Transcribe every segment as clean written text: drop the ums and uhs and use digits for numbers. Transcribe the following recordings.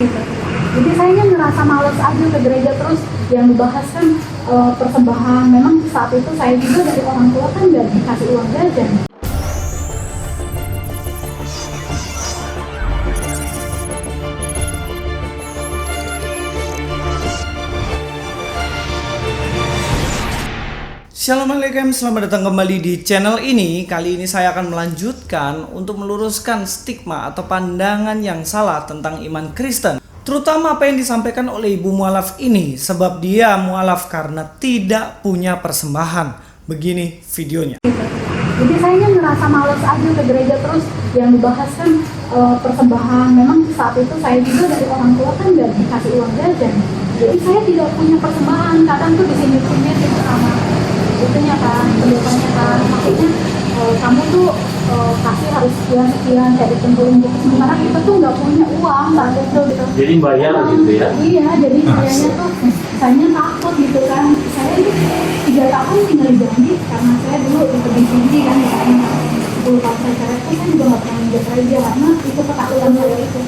gitu. Jadi saya ngerasa males aja ke gereja terus yang dibahas kan persembahan. Memang saat itu saya juga dari orang tua kan nggak dikasih uang jajan. Assalamualaikum, selamat datang kembali di channel ini. Kali ini saya akan melanjutkan untuk meluruskan stigma atau pandangan yang salah tentang iman Kristen, terutama apa yang disampaikan oleh ibu mualaf ini, sebab dia mualaf karena tidak punya persembahan. Begini videonya. Jadi saya ngerasa males aja ke gereja terus yang dibahas kan persembahan. Memang saat itu saya juga dari orang tua kan nggak dikasih uang jajan. Jadi saya tidak punya persembahan. Kadang tuh di sini itu sama itunya kan, pendepannya kan, maksudnya kamu tuh kasih harus sekian kayak ditentuin gitu. Sementara kita tuh nggak punya uang saat itu gitu. Jadi bayar gitu ya? Iya, jadi kayaknya tuh saya takut gitu kan. Saya itu 3 tahun tinggal di Jambi karena saya dulu ikut di sini kan, misalnya 10 tahun saya juga nggak pernah minjem gereja karena itu ketakutan saya itu.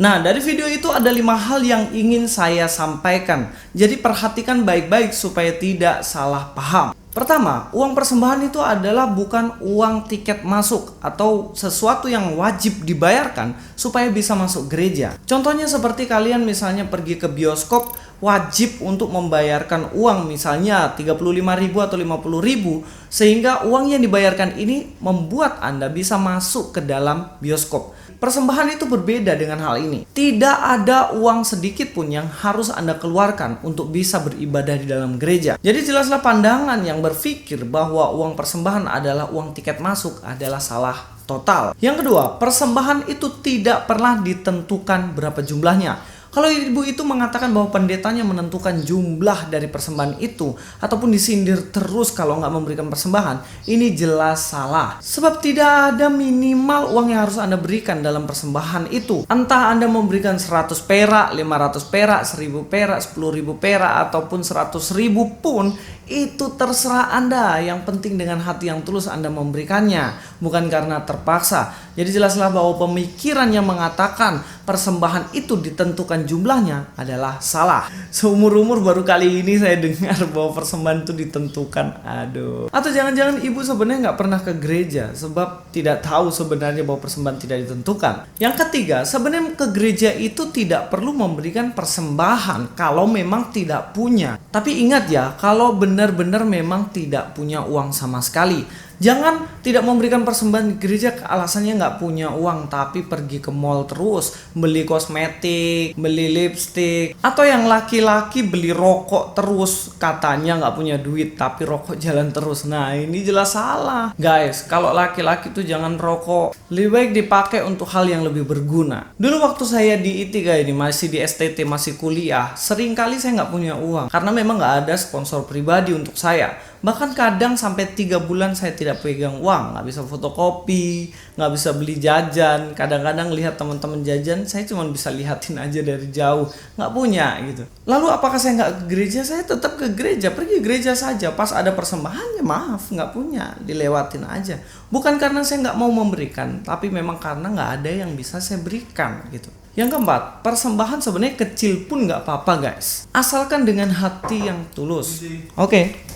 Nah, dari video itu ada 5 hal yang ingin saya sampaikan. Jadi perhatikan baik-baik supaya tidak salah paham. Pertama, uang persembahan itu adalah bukan uang tiket masuk atau sesuatu yang wajib dibayarkan supaya bisa masuk gereja. Contohnya seperti kalian misalnya pergi ke bioskop, wajib untuk membayarkan uang misalnya 35.000 atau 50.000, sehingga uang yang dibayarkan ini membuat Anda bisa masuk ke dalam bioskop. Persembahan itu berbeda dengan hal ini. Tidak ada uang sedikit pun yang harus Anda keluarkan untuk bisa beribadah di dalam gereja. Jadi jelaslah pandangan yang berpikir bahwa uang persembahan adalah uang tiket masuk adalah salah total. Yang kedua, persembahan itu tidak pernah ditentukan berapa jumlahnya. Kalau ibu itu mengatakan bahwa pendetanya menentukan jumlah dari persembahan itu ataupun disindir terus kalau nggak memberikan persembahan, ini jelas salah. Sebab tidak ada minimal uang yang harus Anda berikan dalam persembahan itu. Entah Anda memberikan 100 perak, 500 perak, 1000 perak, 10.000 perak, ataupun 100.000 pun, itu terserah Anda. Yang penting dengan hati yang tulus Anda memberikannya, bukan karena terpaksa. Jadi jelaslah bahwa pemikiran yang mengatakan persembahan itu ditentukan jumlahnya adalah salah. Seumur-umur baru kali ini saya dengar bahwa persembahan itu ditentukan. Aduh. Atau jangan-jangan ibu sebenarnya nggak pernah ke gereja sebab tidak tahu sebenarnya bahwa persembahan tidak ditentukan. Yang ketiga, sebenarnya ke gereja itu tidak perlu memberikan persembahan kalau memang tidak punya. Tapi ingat ya, kalau benar-benar memang tidak punya uang sama sekali. Jangan tidak memberikan persembahan di gereja alasannya nggak punya uang, tapi pergi ke mall terus, beli kosmetik, beli lipstik, atau yang laki-laki beli rokok terus, katanya nggak punya duit, tapi rokok jalan terus. Nah, ini jelas salah. Guys, kalau laki-laki tuh jangan rokok. Lebih baik dipakai untuk hal yang lebih berguna. Dulu waktu saya di ITK ini, masih di STT, masih kuliah, sering kali saya nggak punya uang, karena memang nggak ada sponsor pribadi untuk saya. Bahkan kadang sampai 3 bulan saya tidak pegang uang, nggak bisa fotokopi, nggak bisa beli jajan. Kadang-kadang lihat teman-teman jajan, saya cuma bisa lihatin aja dari jauh, nggak punya gitu. Lalu apakah saya nggak ke gereja? Saya tetap ke gereja, pergi gereja saja. Pas ada persembahan ya maaf, nggak punya, dilewatin aja. Bukan karena saya nggak mau memberikan, tapi memang karena nggak ada yang bisa saya berikan gitu. Yang keempat, persembahan sebenarnya kecil pun nggak apa-apa guys, asalkan dengan hati yang tulus. Oke.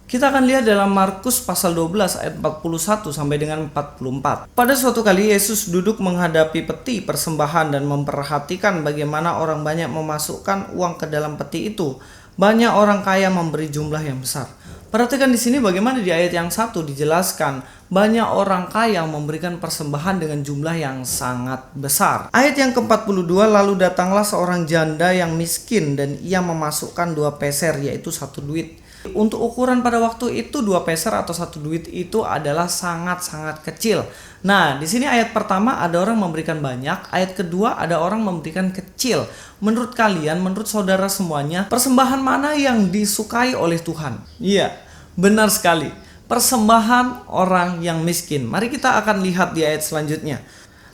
Kita akan lihat dalam Markus pasal 12 ayat 41 sampai dengan 44. Pada suatu kali Yesus duduk menghadapi peti persembahan dan memperhatikan bagaimana orang banyak memasukkan uang ke dalam peti itu. Banyak orang kaya memberi jumlah yang besar. Perhatikan di sini bagaimana di ayat yang 1 dijelaskan banyak orang kaya memberikan persembahan dengan jumlah yang sangat besar. Ayat yang ke-42, lalu datanglah seorang janda yang miskin dan ia memasukkan 2 peser yaitu 1 duit. Untuk ukuran pada waktu itu 2 peser atau 1 duit itu adalah sangat-sangat kecil. Nah, di sini ayat pertama ada orang memberikan banyak, ayat kedua ada orang memberikan kecil. Menurut kalian, menurut saudara semuanya, persembahan mana yang disukai oleh Tuhan? Iya, benar sekali. Persembahan orang yang miskin. Mari kita akan lihat di ayat selanjutnya.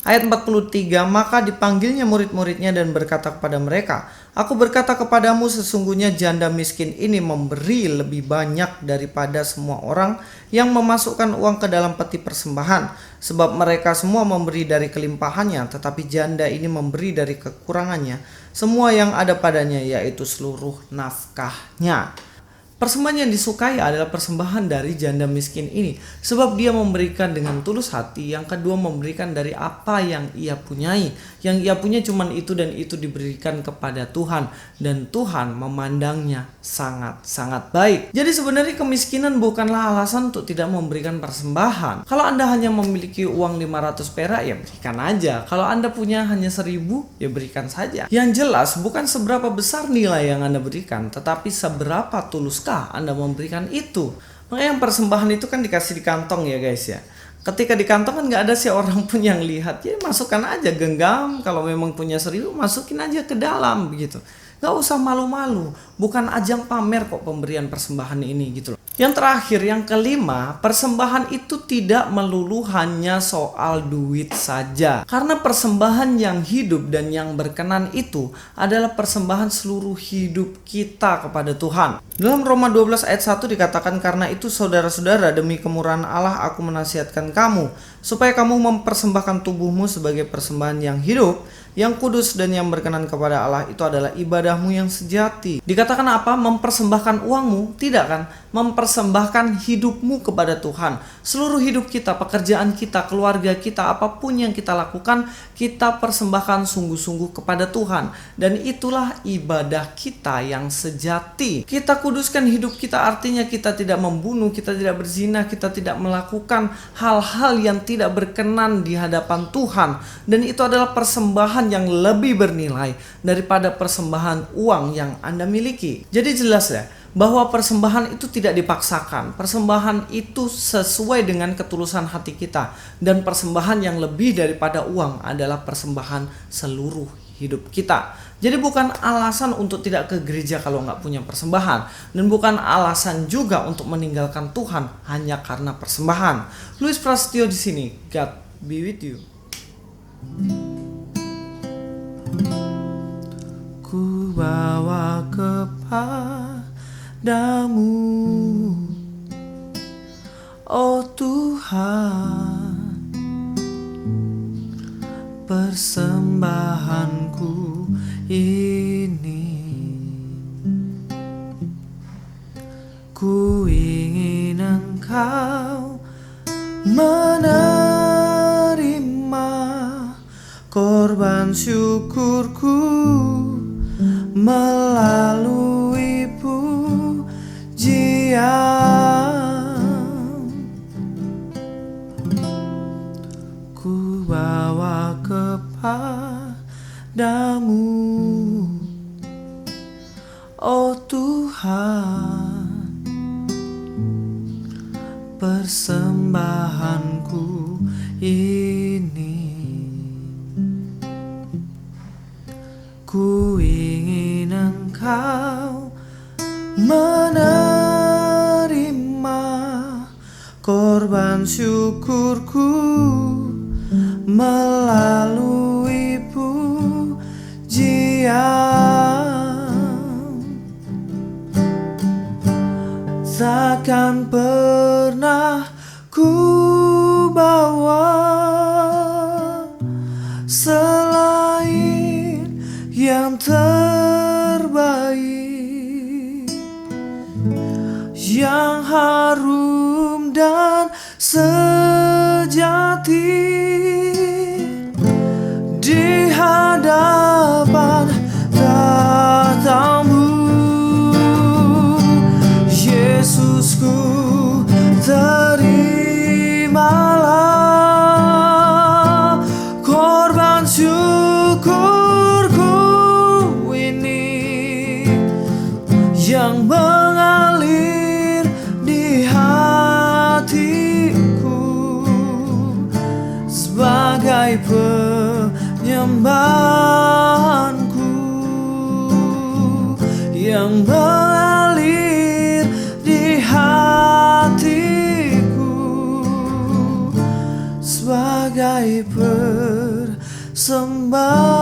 Ayat 43, maka dipanggilnya murid-muridnya dan berkata kepada mereka, aku berkata kepadamu sesungguhnya janda miskin ini memberi lebih banyak daripada semua orang yang memasukkan uang ke dalam peti persembahan. Sebab mereka semua memberi dari kelimpahannya, tetapi janda ini memberi dari kekurangannya semua yang ada padanya, yaitu seluruh nafkahnya. Persembahan yang disukai adalah persembahan dari janda miskin ini, sebab dia memberikan dengan tulus hati. Yang kedua, memberikan dari apa yang ia punyai. Yang ia punya cuman itu, dan itu diberikan kepada Tuhan, dan Tuhan memandangnya sangat-sangat baik. Jadi sebenarnya kemiskinan bukanlah alasan untuk tidak memberikan persembahan. Kalau Anda hanya memiliki uang 500 perak, ya berikan aja. Kalau Anda punya hanya 1000, ya berikan saja. Yang jelas bukan seberapa besar nilai yang Anda berikan, tetapi seberapa tuluskah Anda memberikan itu. Makanya yang persembahan itu kan dikasih di kantong ya guys ya. Ketika di kantong kan nggak ada sih orang pun yang lihat, ya masukkan aja, genggam. Kalau memang punya 1000, masukin aja ke dalam begitu. Nggak usah malu-malu. Bukan ajang pamer kok pemberian persembahan ini gitu loh. Yang terakhir, yang kelima, persembahan itu tidak melulu hanya soal duit saja. Karena persembahan yang hidup dan yang berkenan itu adalah persembahan seluruh hidup kita kepada Tuhan. Dalam Roma 12 ayat 1 dikatakan, karena itu saudara-saudara, demi kemurahan Allah aku menasihatkan kamu, supaya kamu mempersembahkan tubuhmu sebagai persembahan yang hidup, yang kudus dan yang berkenan kepada Allah, itu adalah ibadahmu yang sejati. Dikatakan apa? Mempersembahkan uangmu? Tidak kan? Mempersembahkan hidupmu kepada Tuhan. Seluruh hidup kita, pekerjaan kita, keluarga kita, apapun yang kita lakukan, kita persembahkan sungguh-sungguh kepada Tuhan. Dan itulah ibadah kita yang sejati. Kita kuduskan hidup kita, artinya kita tidak membunuh, kita tidak berzina, kita tidak melakukan hal-hal yang tidak berkenan di hadapan Tuhan. Dan itu adalah persembahan yang lebih bernilai daripada persembahan uang yang Anda miliki. Jadi jelas ya, bahwa persembahan itu tidak dipaksakan. Persembahan itu sesuai dengan ketulusan hati kita. Dan persembahan yang lebih daripada uang adalah persembahan seluruh hidup kita. Jadi bukan alasan untuk tidak ke gereja kalau nggak punya persembahan. Dan bukan alasan juga untuk meninggalkan Tuhan hanya karena persembahan. Louis Prasetyo di sini. God be with you. Ku bawa kepadamu, oh Tuhan, persembahanku ini. Ku ingin Engkau menerima korban syukurku melalui pujian. Ku bawa kepadamu, oh Tuhan, persembahanku ini. Ku ingin Engkau menerima korban syukurku melalui pujian. Takkan pernah ku bawa selain yang terbaik, yang harum dan sejati di hadapan tatamu. Yesusku, terimalah korban syukurku ini yang mengalir di hatiku sebagai penyembahanku yang mengalir di hatiku sebagai penyembahanku. sembah